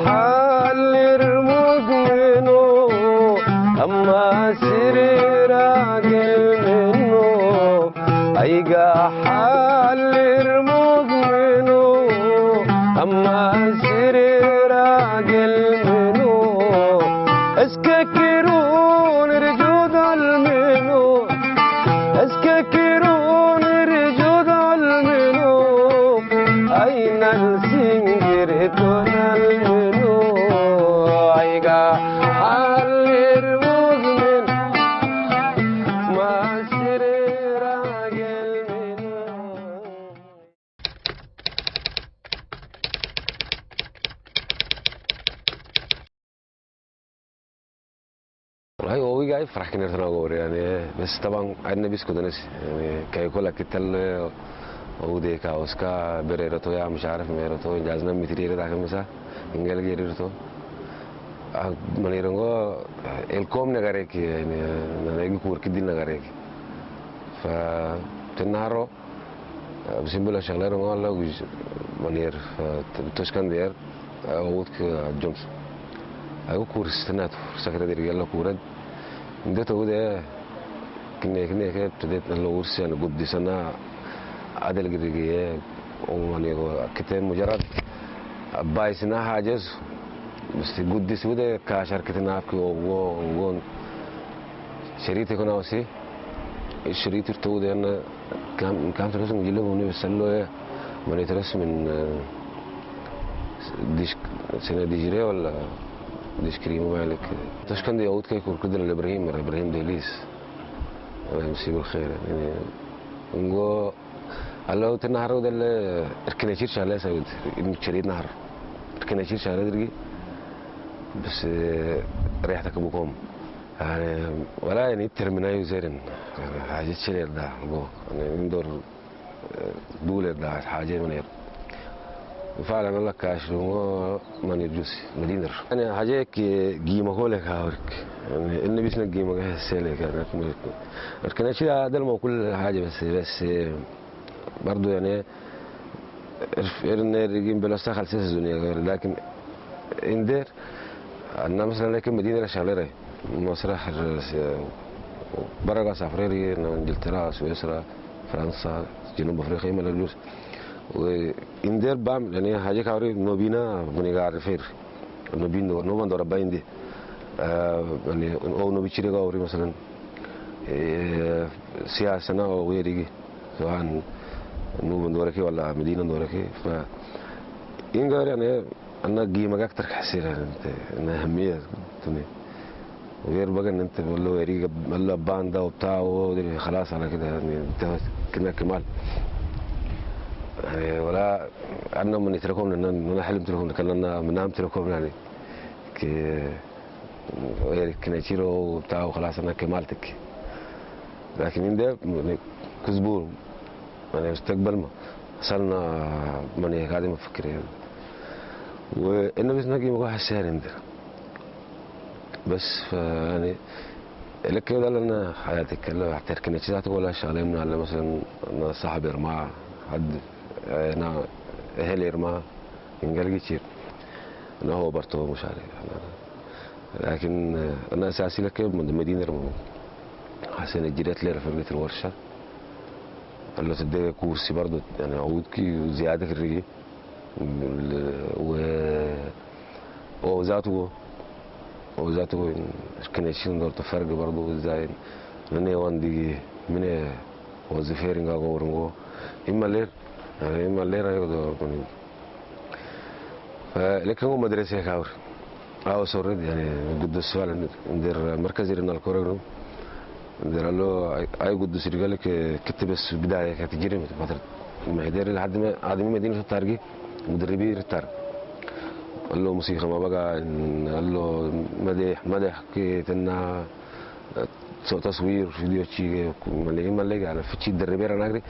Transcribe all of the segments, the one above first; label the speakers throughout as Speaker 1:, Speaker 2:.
Speaker 1: حلر مؤمنو أما سرير راجل منو أيقا حلر مؤمنو أما سرير راجل منو اسككرون رجود المنو اسككرون رجود المنو أين السنجرتون المنو أيقا حلر مؤمن ما سرير راجل منو. والله هو جاي فرح كنا نتناقور يعني بس طبعا عندنا بيسكو دنس يعني كي كل كتل ودي كاوسكا بريرتو يا مش عارف ميرتو جازنا متريرة تاكل مسا إنجيل جيرتو منيرنغو الكوم نغاريك يعني نلاقي كور كدين نغاريك فتنهارو بسيمبل شغلة رنغو الله ويج منير تشكن دير أوتك جونس أيوة كور استنات سكرة دير يلا كورد ده تو ده كنا كده ابتديت نلورس يعني قد سنة عدل جريجيه وماني كتير مجرد بايسنا حاجز بس قد سوده كاشر كتنا في وون شريطة كنا وسي الشريط تو ده أنا كان ترى سن جيله مني بسلو ماني ترى من ديش سنة ديجري ولا ديش كريم مالك تشكن دي أوت كي كوركدن إبراهيم ديليس الله يمسيه بالخير يعني نقول الله تنهارو ده اللي ركناشير شغلة سويت إن شريط نهر ركناشير شغلة درجي بس ريحتك بكم يعني ولا يعني ترمينايو زين حاجة شلير ده بو يعني ندور دولة ده حاجة منير فعلا الله كاشلو ما نرجوسي مدينة يعني حاجة كي جيمة هولك هاورك يعني النبي سنة جيمة سيلك يعني ركناشير هذا ما كل حاجة بس برضو يعني رجيم بلوستا خلص الدنيا لكن اندير أنا مثلا لكن مدينة شغلة مسرح برا سافريري إنجلترا سويسرا فرنسا جنوب أفريقيا ملجوس واندير بام يعني حاجة كاري نوبينا مني عارفير نوبين نوبان دورا بايندي يعني أو نوبي شيء كاري مثلا سياسة أو غيره سواء نوبان دوركي ولا مدينة دوركي ف إنجار يعني أنا جيمة أكتر كحسير أنت إن أهمية توني وغير بقى إن أنت والله وريقة والله باندا وبتاع ودري خلاص على كده يعني أنت كنا كمال يعني ولا أنا من يتركهم لأن أنا حلمت لكم كنا منامت لكم يعني كي كنا يشيروا وبتاع وخلاص أنا كمالتك لكن إن ده كسبور يعني مستقبل ما وصلنا من هذا مفكر يعني وإنه بس نجي مقاح السهل عندنا بس يعني لك كده لنا حياتك اللي احتركني تشاتك ولا شغله من على مثلا أنا صاحبي رماع حد أنا أهلي رماع إنجلي كتير أنا هو برضه مش عارف لكن أنا أساسي لك من المدينة رماع حسين الجريت لي في بيت الورشة اللي تدي كورسي برضه يعني عودكي وزيادة الرجي وذاته كنيشين دور تفرق برضه ازاي لأن واندي من وظيفيرين غورنغو إما لير يعني إما لير أيوة كوني فلكن هو مدرسة كاور أو سورد يعني قد السؤال ندير مركز رينا الكورة ندير له أي قد سيرجع لك كتب بس بداية كتجري فترة ما يدير لحد ما عادي مدينة التارجي مدربي رتار قال له موسيقى ما بقى قال له مدح كيت انها تصوير فيديو شيء ملي على في شيء دربير انا اجري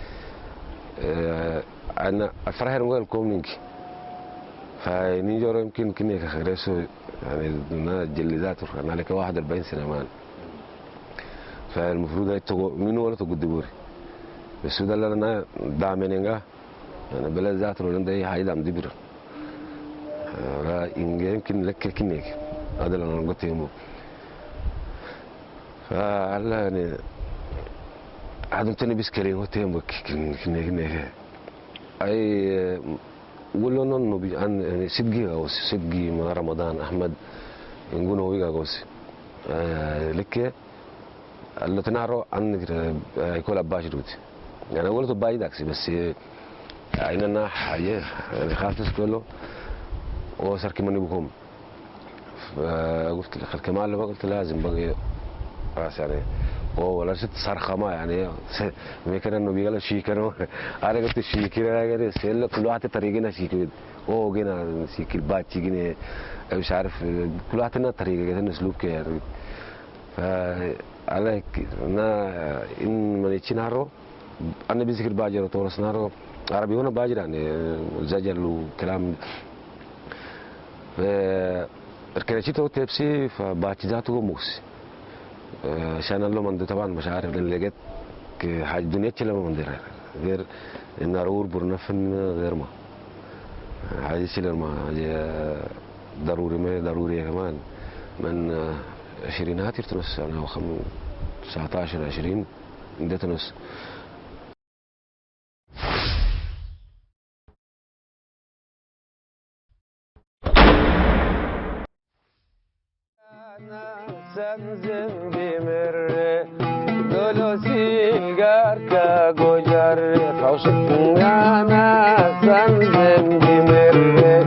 Speaker 1: انا افرح نقول كومينج فنيجور يمكن كني كخرسو يعني انا جلدات انا لك 41 سنه مان فالمفروض من ولا تقدبوري بس ده اللي انا دامنينغا انا بلا ذات ولا ده هاي دام دبر يمكن لك كنيك هذا اللي أنا قلت يومه فعلا يعني عادم تاني بيسكرين وتيمو كنيك أي قولوا إنه عن يعني صدقي من رمضان أحمد يقولوا ويجا قوسي لك اللي تنعرو عنك يكون أباش دوتي يعني قلت باي داكسي بس عيننا حاجة يعني خاطس كله وصار كمان بكم فقلت لك الكمال قلت لازم بقى خلاص يعني ولا ست صرخة ما يعني ما كان انه بيقول شيء كانوا انا قلت شيء كده قال سيل كل واحد طريقنا شيء كده جينا شيء كل بات جينا مش عارف كل واحد لنا طريقه كده اسلوب كده يعني عليك انا ان ما نتشنارو انا بذكر باجر تورس نارو عربي هنا باجر يعني زجل وكلام ركنتي تبسي فباتجاته موسي عشان الله من طبعا مش عارف اللي لقيت حاجه دنيا تشلا من دير غير النارور برنفن غير ما حاجه تشلا ما ضروري ما ضروري كمان من عشرينات يرتنس انا 19 20 بديت نص
Speaker 2: Sensin bimirre Dolosil garka gojarre Kavşıkngana sensin bimirre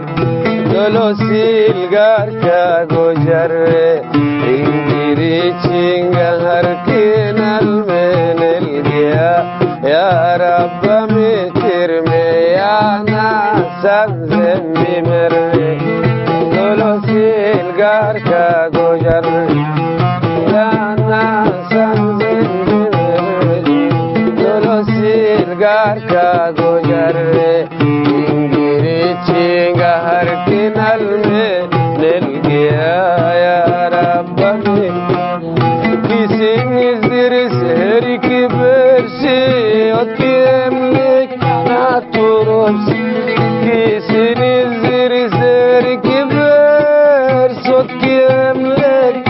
Speaker 2: Dolosil garka gojarre İndiri çinga harkin almenelgiya Ya Rabbami tirmeyana sensin bimirre Dolosil garka gojarre garka gojarre ingiri chinga harkinal me nelgiya ya rabbani kisin izdir sehri kibersi otkemlik naturobsi kisin izdir sehri kibersi otkemlik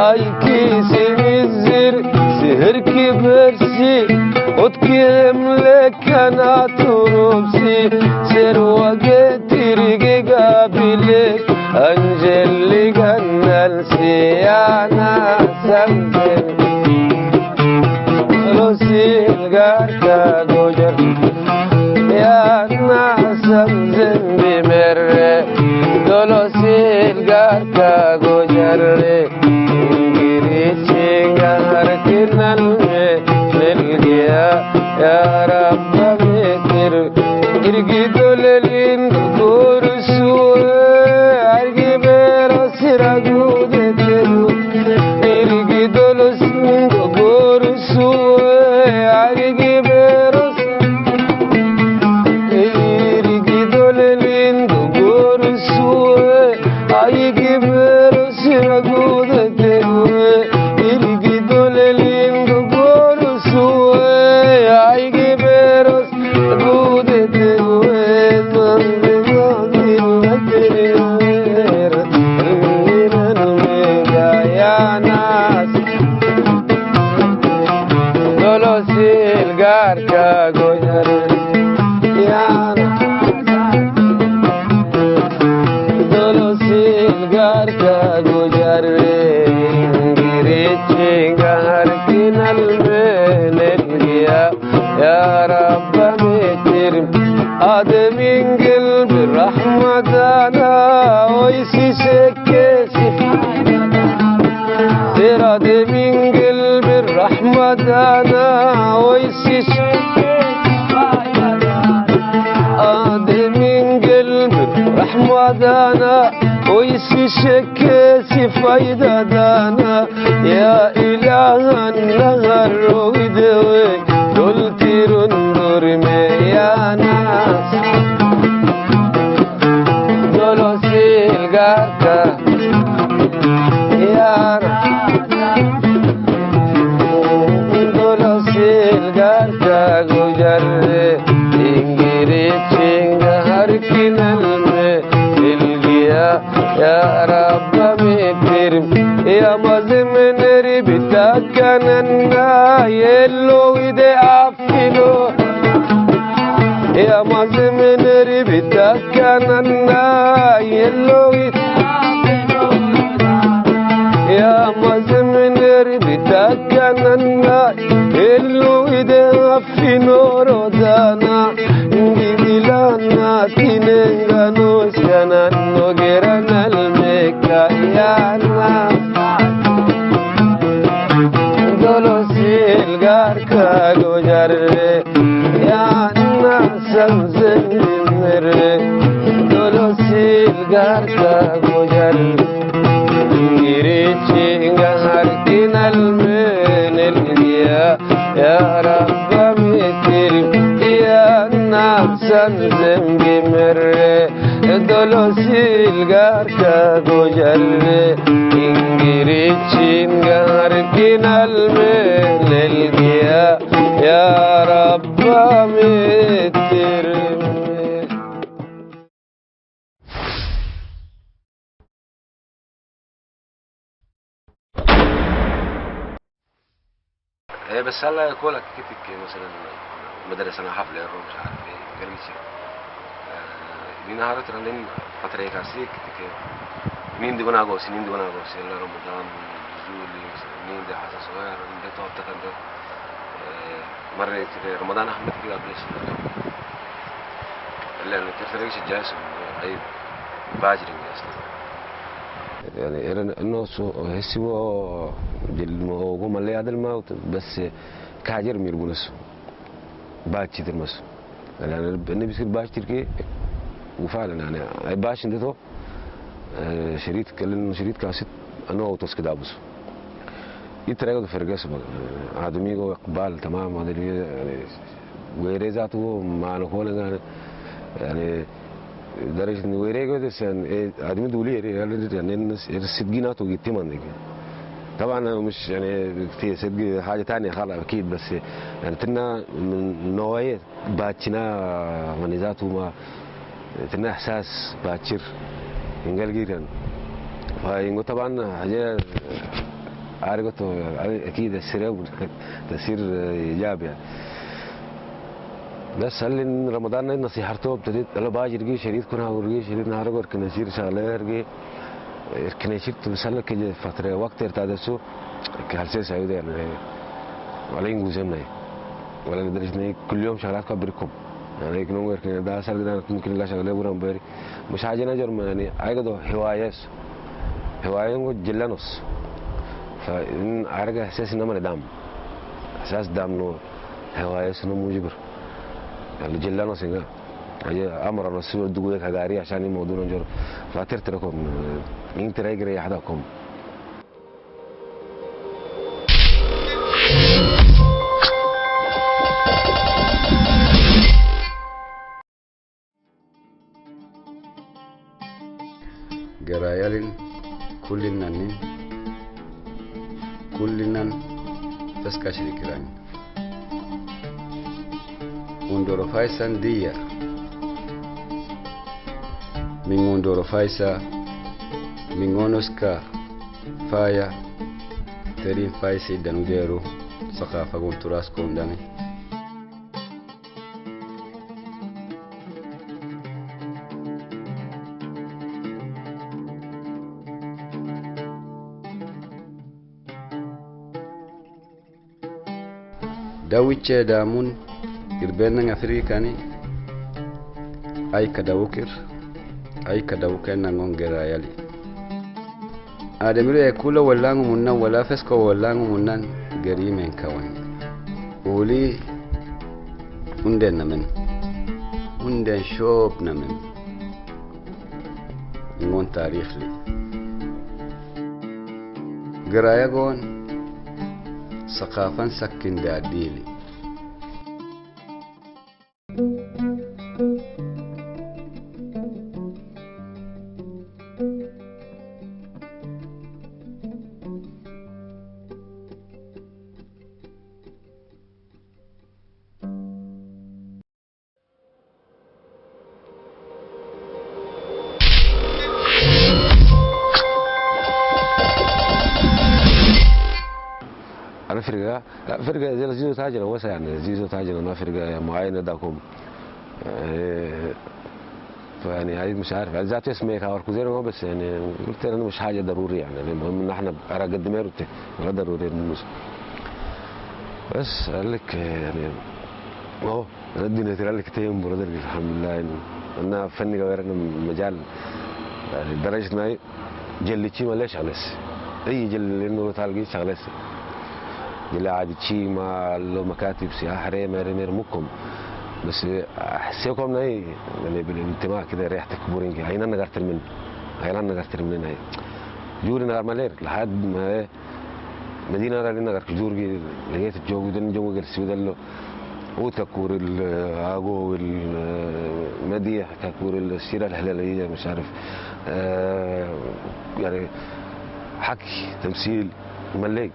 Speaker 2: ay kisin izdir sehri kibersi وتكملك أنا تروبسي سر وقتي قابلك أنجل لي قنالسي أنا سمزن روسي القاركا قجر يا أنا سمزن بمرة دولوسي القاركا قجر إنجريسي قهركنا يا رب مكر إرقي دولين دور سوى أرقي براس رقود تلو إرقي دولين دور سوى أرقي براس إرقي دولين دور سوى أرقي براس رقود تلو إرقي دولين دور سوى garka gojarre yana dolosil garka gojarre ingirichinga harkinal menelgiya ya rabba metirim ademin gilbi rahmadana oysi sekkesi ademin gilbi rahmadana oysi ademin gilbi rahmadana oysi şekkesi faydadana ya ilahan nahar uydewe yol tirundur meyanas dolosil garka ya garka gojarre ingiri chinga harkinal me يا رب مترم يا مزمن ربتكننا يلو إذا عفنو يا مزمن ربتكننا يلو يا مزمن ربتكننا يلو إذا عفنو رودانا نجيبلنا تنغنو سنانو غيرنا المكايانا دولو سيلغار كاغو جاري يا ناسم زنمر دولو سيلغار كاغو جاري غيريتشي غهر كنا المن الجيا يا رب متر يا ناسم زنمر دولو سيلغار كاغو جاري غيريتشي غهر كنا المن الجيا يا رب متر
Speaker 1: بس هلا يقولك كتك مثلا مدرسة حفلة الروم مش عارف ايه قال لي شيء دي نهارت رندين فترة كاسي كتك مين دي بنا غوسي يلا رمضان زولي مين دي حاسة صغير دي طاب تكن مرة كده رمضان أحمد كده قبل شيء لأن تفرقش الجاسم أي باجرين أصلا يعني إنه هسوا هو ملي هذا الموت بس كاجر ميربونس باجي ترمس يعني النبي يصير باجي تركي وفعلا يعني باش عنده شريط كلن شريط كاسيت أنا أوتوس كده بس يتريقوا فرقس بقى آدمي إقبال تمام هذا يعني ويرزاته ما نقول يعني درجة إنه ويرجع ده سن آدمي دولي يعني الناس السبجينات وجتمان دي طبعا مش يعني في سبجي حاجة تانية خلاص أكيد بس يعني تنا من نوعية باتشنا منيزاته ما تنا إحساس باتشر إنقل جيران فإنه طبعا حاجة عارفته أكيد السيرة تأثير إيجابي يعني بس هل إن رمضان نصيحته ابتديت أنا باجي رجي شريط كنا ورجي شريط نهار كنشير شغلة رجي كنشير تبصل كي فترة وقت ارتادسو كهالسي سعيد يعني ولا ينجوزنا ولا ندرسنا كل يوم شغلات كبركم يعني يكونوا غير ده أصل كده ممكن لا شغلة برام بري مش حاجة نجار يعني أيقظوا هواية جلانوس فإن أرجع إحساس إنما ندم إحساس دم نو هواية سنو مجبر يعني جلانوس إنها هي أمر الرسول دقوقك هجاري عشان الموضوع نجار فاترتكم مين تراجع أحدكم
Speaker 3: جرايالين كلنا تسكاشري كلام Undoro Faisa Ndia Mingundoro Faisa Mingonoska Faya Terin Faisi Danudero Sakafa Gunturas Kondani Dawiche Damun Irbenang Afrikani ay kadawukir nangon gerayali adamiro kula wallangu munnan wala fesko wallangu munnan gerimen kawan uli unden namen unden shop namen ngon tarikh li gerayagon saqafan sakkin dadili
Speaker 1: انا فرقه، لا فرقه زي زيزو تاجنا وسع يعني زيزو تاجنا ما فرقه معينه داكم. فيعني هاي مش عارف ذات اسمي كاركوزير ما بس يعني قلت انا مش حاجه ضروريه يعني المهم ان احنا على قد ما يرتي ولا ضروري النص. بس قال لك يعني اهو الدنيا ترى لك تيم برادر الحمد لله إن انا فني غير انا مجال يعني درجه ناي جلتي ما ليش علس اي جل انه تلقي شغله جل عادي شيء ما له مكاتب سياحه ريمر مكم بس احسيكم ناي يعني بالانتماء كده ريحتك بورينج هاي انا نغرت من هاي انا نغرت من هاي جوري نغر مالير لحد ما مدينه انا نغرت جوري لقيت الجو ده جو جلس بدله وتكور العاقو والمديح تكور السيره الهلاليه مش عارف يعني حكي تمثيل مليق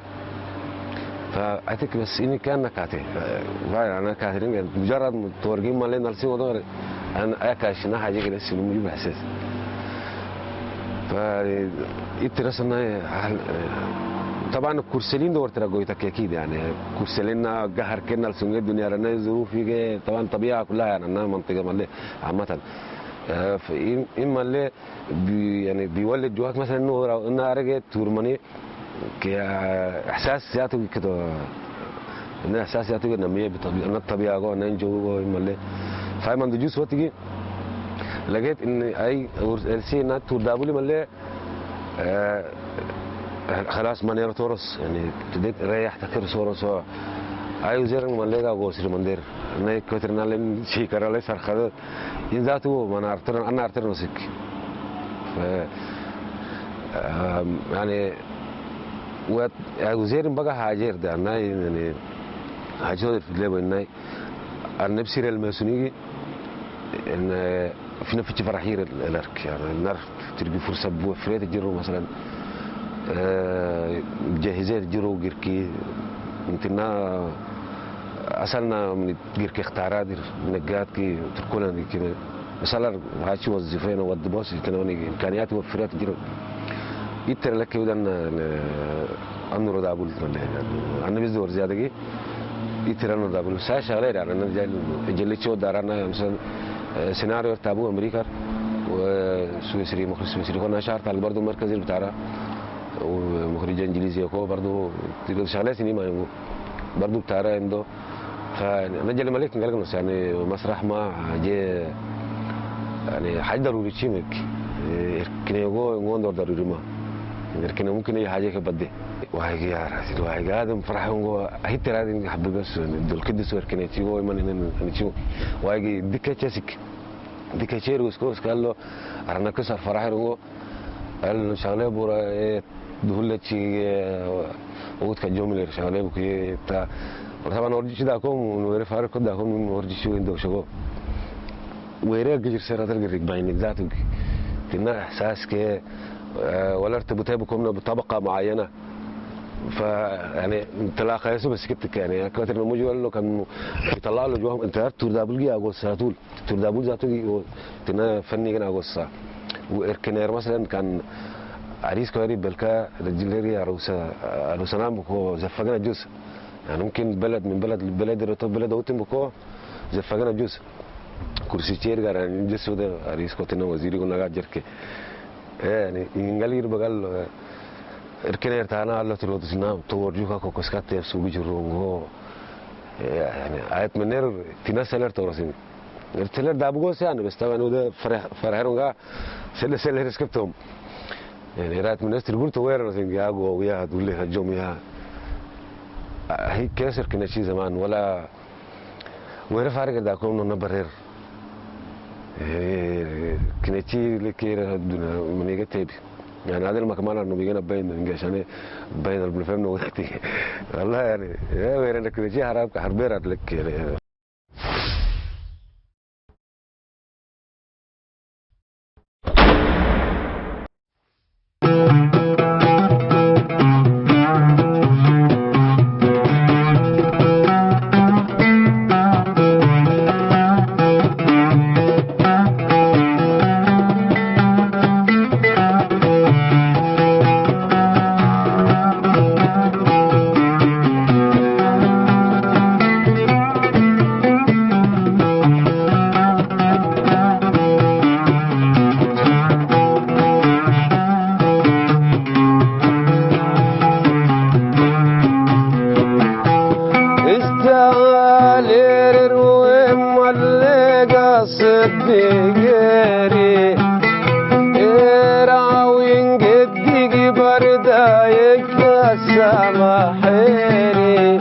Speaker 1: فأتك بس إني كان نكاتي أنا كاترين يعني مجرد تورجين مالي نالسي ودور أنا أكاشنا حاجة كده سلوم يجيب إحساس فإترسنا طبعا الكورسلين دور ترى قويتك أكيد يعني كورسليننا جهر كنا لسنجد الدنيا لنا ظروف يجي طبعا طبيعة كلها يعني أنا منطقة مالي عامة إما اللي يعني بيولد جواك مثلا إنه أرجع تورماني كإحساس ذاته كده إن إحساس ذاته نمية بطبيعة إن الطبيعة جوا ننجو إما اللي فاهم عند جوس وقتي لقيت إن أي إرسي إن تور دابولي مالي خلاص مانيرو تورس يعني تديت ريح تكر سورس أي وزير مالي كا غوسير مندير أنا كترنا لين شيء كرا لي سرخة إن ذاته أنا أرتر نسيك يعني وزير بقى هاجر ده أنا يعني هاجر في الليبو إني أنا بصير الماسونية إن في نفس فرحير الأرك يعني النار تربي فرصة بوفرات الجرو مثلا جاهزات الجرو جركي يمكننا أصلنا من جركي اختارات نجات كي تركونا دي كده مثلا هاشي وظيفين ودبوس يتنوني إمكانيات وفرات الجرو يتر لك ودن أنور دابول أنا بيزور زيادة كي يتر أنور دابول ساعة شغلة يعني أنا جالي شو دارنا مثلا سيناريو تابو أمريكا وسويسري مخرج سويسري كنا شهر تال برضو مركزي بتاعنا ومخرج إنجليزي كو برضو تقول شغلة سينما برضو بتاعنا عنده فأنا جالي ملك قال لك يعني مسرح ما جي يعني حاجة ضروري شيء مك كنا يقول ضروري ما لكن ممكن اي حاجه كبدي وهاي يا راسي وهاي قاعد فرحون هيت رادين حب بس دول كده سوير كنيتي هو من نشوف وهاي ديكاتشيك ديكاتشير وسكوس قال له انا كسر فرحه قال له شغله بورا دولتي وقت كجومل شغله بكي بتاع طبعا اورجي داكم ونور فارق داكم اورجي شو عنده شغل ويرجع جير سيرات الريق باين ذاته تنا احساس كي ولا ارتبطها بكم بطبقه معينه فيعني تلاقى يسوع بس كنت يعني كاتر الموجي قال له كان يطلع له جواهم انت تور دابلجي اقول ساتول تور دابل ذاته تنا فني كان اقول سا واركنير مثلا كان عريس كواري بلكا رجليري عروسه نام بكو زفقنا جوز يعني ممكن بلد من بلد لبلد رتب بلد اوتم بكو زفقنا جوز كرسي تشير يعني جسو ده عريس كوتنا وزيري كنا قاعد جركي يعني إنجلير بقال إركنير تانا الله ترود سنا تورجوكا كوكسكات يسوي جرونغو يعني آيات منير تناسلر تورسين إرتلر دابوغوس يعني بس طبعا وده فرحرونغا سلة رسكبتهم يعني آيات منير تقول توير رسين جاغو ويا دولي هجوم يا هي كسر كنا شيء زمان ولا وير فارق داكم نبرر كنتي لكير من يجي تبي يعني هذا المكمل إنه بيجينا بين عشان بين البلفهم وقتي والله يعني يا غير إنك كنتي حربيرات لك يعني
Speaker 2: السماحيري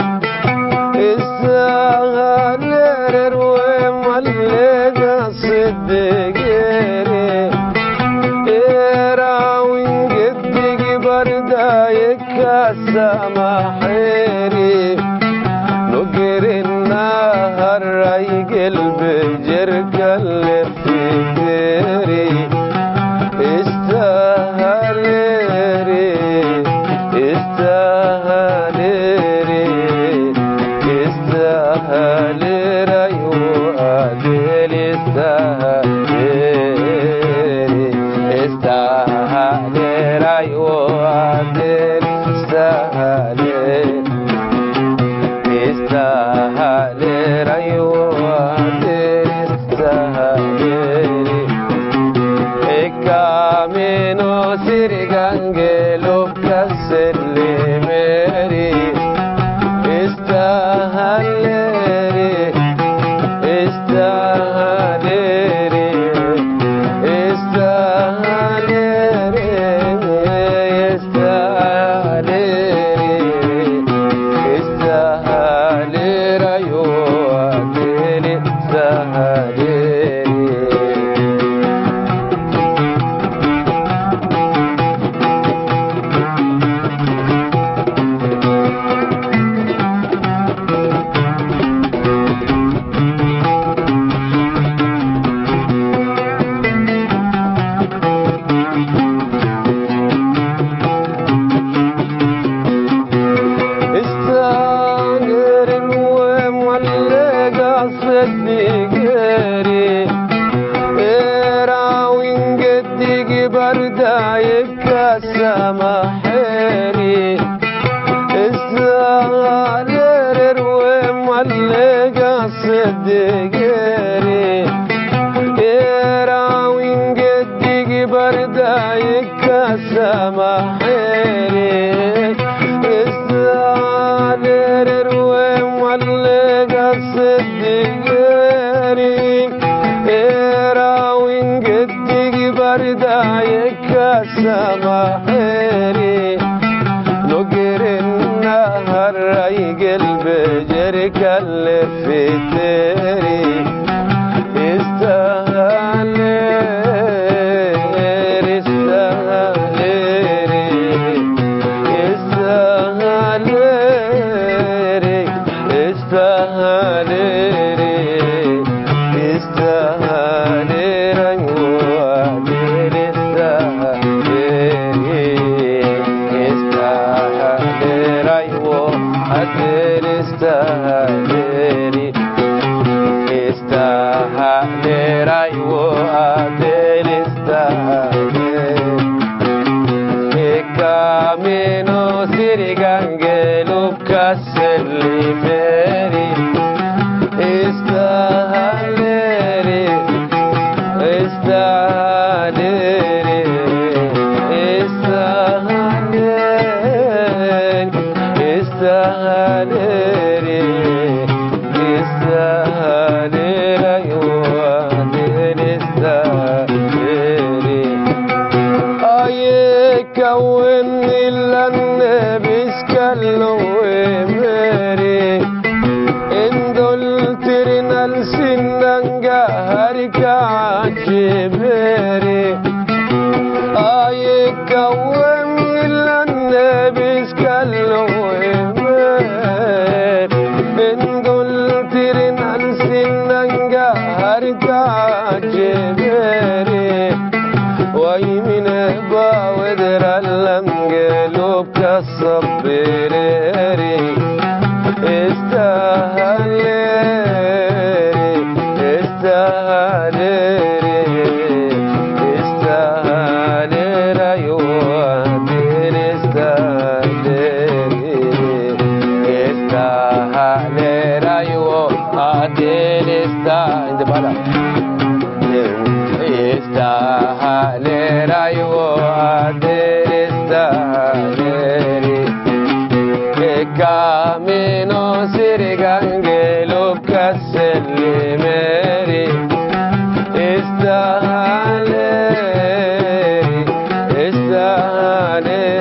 Speaker 2: السهر وملك الصدقيري راوين قدق بردايك السماحيري نقر النهر راي قلبي جرك اللي في ديري استهليري استهليري استهليري وعدل استهليري استهليري وعدل استهليري استهليري وعدل استهليري camino sirgangelo kasellimeri istahalleri istahalleri istahalleri istahalleri istahalleri yo adeli istahalleri صدقيري راوين قدق بردايك السماحيري السهر وملك صدقيري راوين قدق بردايك السماحيري السهر وملك صدقيري راوين قدق بردايك السماحيري نقر النهر راي قلبي جرك اللي في تيري استهليري استهليري استهليري استهليري استهليري وعدل استهليري استهليري وعدل استهليري استهليري وعدل استهليري camino sirgangelo kasellimeri استهليري استهليري استهليري استهليري استهليري وعدل استهليري كون إلا النبي سكالو ومري إن دلترنا السننجا هركا عجبري كون إلا النبي سكالو ومري إن دلترنا السننجا هركا عجبري ويمين باودر اللمقلوب كالصبريري استهليري استهليري استهليري وعدل استهليري استهليري وعدل استهليري وعدل استهليري camino sirgangelo kasellimeri استهليري استهليري